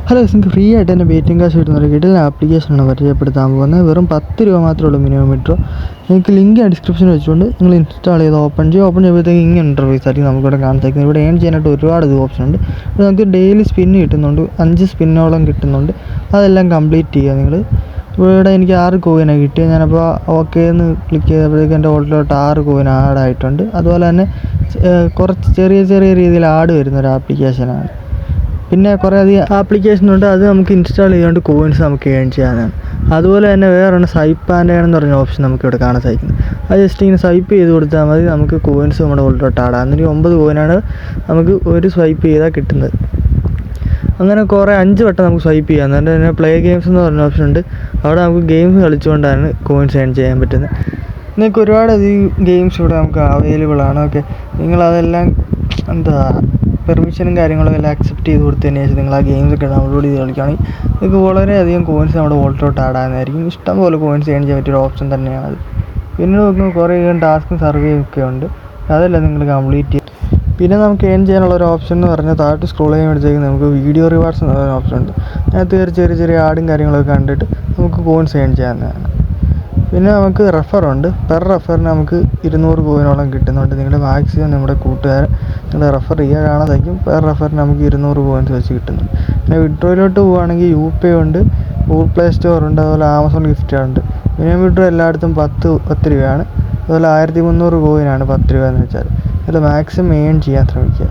Hello, നിങ്ങൾക്ക് free ആയിട്ട് തന്നെ ബേറ്റിംഗ് കാശ് കിട്ടുന്ന ഒരു കിടിലൻ ആപ്ലിക്കേഷനാണ് പരിചയപ്പെടുത്താൻ പോകുന്നത്. വെറും 10 രൂപ മാത്രമേ ഉള്ളൂ മിനിമം വിഡ്രോ. നിങ്ങൾക്ക് ലിങ്ക് ഡിസ്ക്രിപ്ഷനിൽ വെച്ചുകൊണ്ട് നിങ്ങൾ ഇൻസ്റ്റാൾ ചെയ്ത് ഓപ്പൺ ചെയ്യുമ്പോഴത്തേക്ക് ഇങ്ങനെ ഇൻ്റർഫേസ് ആയിരിക്കും നമുക്കിവിടെ കാണിച്ചേക്കുന്നത്. ഇവിടെ ഏൺ ചെയ്യാനായിട്ട് ഒരുപാട് ഓപ്ഷൻ ഉണ്ട്. ഇവിടെ നമുക്ക് ഡെയിലി സ്പിന്ന് കിട്ടുന്നുണ്ട്, 5 സ്പിന്നോളം കിട്ടുന്നുണ്ട്. അതെല്ലാം കംപ്ലീറ്റ് ചെയ്യുക നിങ്ങൾ. ഇവിടെ എനിക്ക് 6 കോയിനാണ് കിട്ടിയത്. ഞാനപ്പോൾ ഓക്കെ എന്ന് ക്ലിക്ക് ചെയ്തപ്പോഴത്തേക്ക് എൻ്റെ ഓൾട്ടിലോട്ട് 6 കോയിൻ ആഡായിട്ടുണ്ട്. അതുപോലെ തന്നെ കുറച്ച് ചെറിയ ചെറിയ രീതിയിൽ ആഡ് വരുന്ന ഒരു ആപ്ലിക്കേഷനാണ്. പിന്നെ കുറേ അധികം ആപ്ലിക്കേഷനുണ്ട്, അത് നമുക്ക് ഇൻസ്റ്റാൾ ചെയ്തുകൊണ്ട് കോയിൻസ് നമുക്ക് ഏൺ ചെയ്യാനാണ്. അതുപോലെ തന്നെ വേറൊരു സ്വൈപ്പ് ആൻഡ് ഏൺ എന്ന് പറഞ്ഞ ഓപ്ഷൻ നമുക്കിവിടെ കാണാൻ സാധിക്കുന്നത്. അത് ജസ്റ്റ് ഇങ്ങനെ സ്വൈപ്പ് ചെയ്ത് കൊടുത്താൽ മതി, നമുക്ക് കോയിൻസ് നമ്മുടെ ഉള്ളിലോട്ട് ആടാം. എന്നിട്ട് 9 കോയിനാണ് നമുക്ക് ഒരു സ്വൈപ്പ് ചെയ്താൽ കിട്ടുന്നത്. അങ്ങനെ കുറേ 5 വട്ടം നമുക്ക് സ്വൈപ്പ് ചെയ്യാം. എന്നിട്ട് തന്നെ പ്ലേ ഗെയിംസ് എന്ന് പറഞ്ഞ ഓപ്ഷൻ ഉണ്ട്. അവിടെ നമുക്ക് ഗെയിംസ് കളിച്ചുകൊണ്ടാണ് കോയിൻസ് ഏൺ ചെയ്യാൻ പറ്റുന്നത്. നിങ്ങൾക്ക് ഒരുപാടധികം ഗെയിംസ് ഇവിടെ നമുക്ക് അവൈലബിൾ ആണ്. ഓക്കെ, നിങ്ങളതെല്ലാം പെർമിഷനും കാര്യങ്ങളും എല്ലാം അക്സെപ്റ്റ് ചെയ്ത് കൊടുത്തതിന് ശേഷം നിങ്ങൾ ആ ഗെയിംസൊക്കെ ഡൗൺലോഡ് ചെയ്ത് കളിക്കുകയാണെങ്കിൽ നിങ്ങൾക്ക് വളരെയധികം കോയിൻസ് നമ്മുടെ വോൾട്ടിലോട്ട് ആടാനായിരിക്കും. ഇഷ്ടംപോലെ കോയിൻസ് ഏൺ ചെയ്യാൻ പറ്റിയൊരു ഓപ്ഷൻ തന്നെയാണത്. പിന്നെ നോക്കുമ്പോൾ കുറേ ടാസ്കും സർവേയും ഒക്കെ ഉണ്ട്, അതെല്ലാം നിങ്ങൾ കംപ്ലീറ്റ് ചെയ്യും. പിന്നെ നമുക്ക് ഏൺ ചെയ്യാനുള്ള ഒരു ഓപ്ഷൻ എന്ന് പറഞ്ഞാൽ താഴോട്ട് സ്ക്രോൾ ചെയ്യുമ്പോഴത്തേക്ക് നമുക്ക് വീഡിയോ റിവാർഡ്സ് എന്ന് പറയുന്ന ഓപ്ഷൻ ഉണ്ട്. അതിനകത്ത് ചെറിയ ചെറിയ ആഡും കാര്യങ്ങളൊക്കെ കണ്ടിട്ട് നമുക്ക് കോയിൻസ് ഏൺ ചെയ്യാവുന്നതാണ്. പിന്നെ നമുക്ക് റെഫറുണ്ട്. പെർ റെഫറിന് നമുക്ക് 200 കോയിനോളം കിട്ടുന്നുണ്ട്. നിങ്ങളുടെ മാക്സിമം നമ്മുടെ കൂട്ടുകാരെ നിങ്ങൾ റെഫർ ചെയ്യുക കാണാൻ സാധിക്കും. പെർ റെഫറിന് നമുക്ക് 200 കോയിൻസ് വെച്ച് കിട്ടുന്നുണ്ട്. പിന്നെ വിഡ്രോയിലോട്ട് പോവുകയാണെങ്കിൽ UPay ഉണ്ട്, ഗൂഗിൾ പ്ലേ സ്റ്റോർ ഉണ്ട്, അതുപോലെ ആമസോൺ ഗിഫ്റ്റ് ഉണ്ട്. മിനിമം വിഡ്രോ എല്ലായിടത്തും 10 രൂപയാണ്. അതുപോലെ 1300 കോയിനാണ് 10 രൂപ എന്ന് വെച്ചാൽ. അത് മാക്സിമം ഏൺ ചെയ്യാൻ ശ്രമിക്കുക.